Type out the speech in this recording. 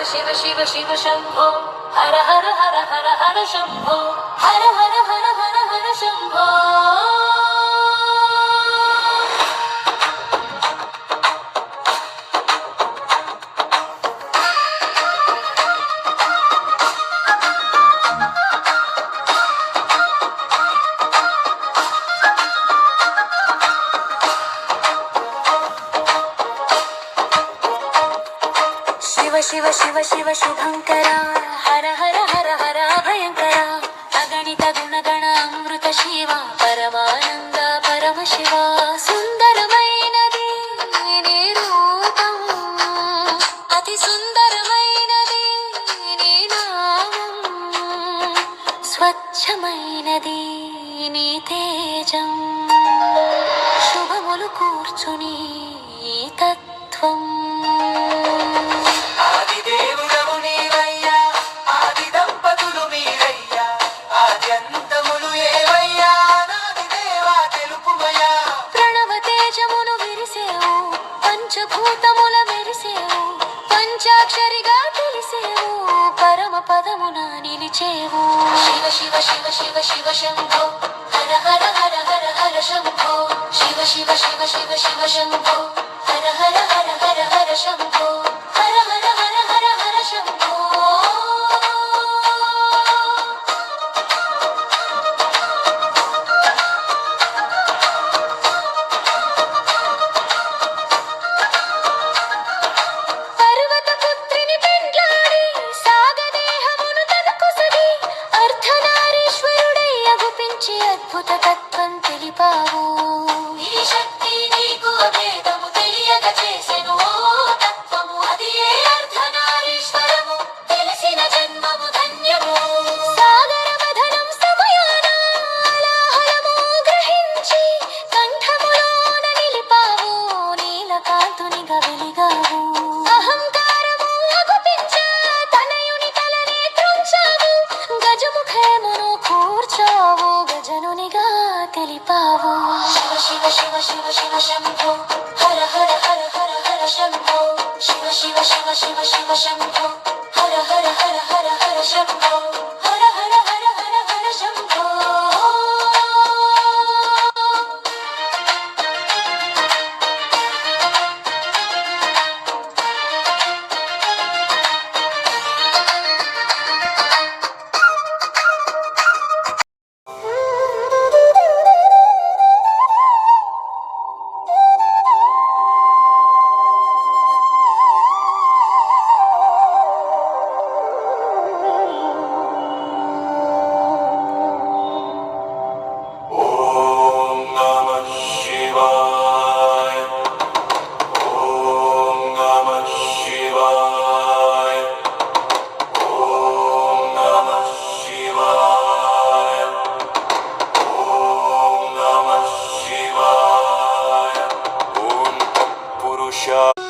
शिव शिव शिव शंभो हर हर हर हर हर शंभो हर हर हर हर हर शंभो शिव शिव शिव शुभंकरा हर हर हर हर भयंकरा अगणित गुणगण अमृत शिवा परमानंद परम शिवा सुंदरమైనది నీ రూపం అతి సుందరమైనది నీ నామం స్వచ్ఛమైనది నీ తేజం శుభములు కూర్చుని తత్వం పంచభూతముల మెరిసేవు పంచాక్షరిగా తెలిసేవు పరమ పదమున నిలిచేవు శివ శివ శివ శివ శివ శంభో హర హర హర హర హర శంభో శివ శివ శివ శివ శివ శంభో హర హర హర హర హర శంభో హర హర హర హర హర శంభో అద్భుత తత్వం తెలిపావు ఈ శక్తి నీకు అభేదము తెలియక చేసెను తత్వము అది ఏ అర్ధనారీశ్వరము తెలిసిన జన్మము ధన్యము సాగర మధనం సమయాన అలాహలము గ్రహించి కంఠములోన నిలిపావు నీలకాంతునిగా వెలిగావు అహంకారము అగుపించ తనయుని తలని త్రుంచావు గజముఖేమును కూర్చావు జనునిగా తెలిపావు శివ శివ శివ శివ శివ శంభో హర హర హర హర హర శంభో శివ శివ శివ శివ శివ శంభో హర హర హర హర హర శంభో హర హర హర హర హర శంభో Shah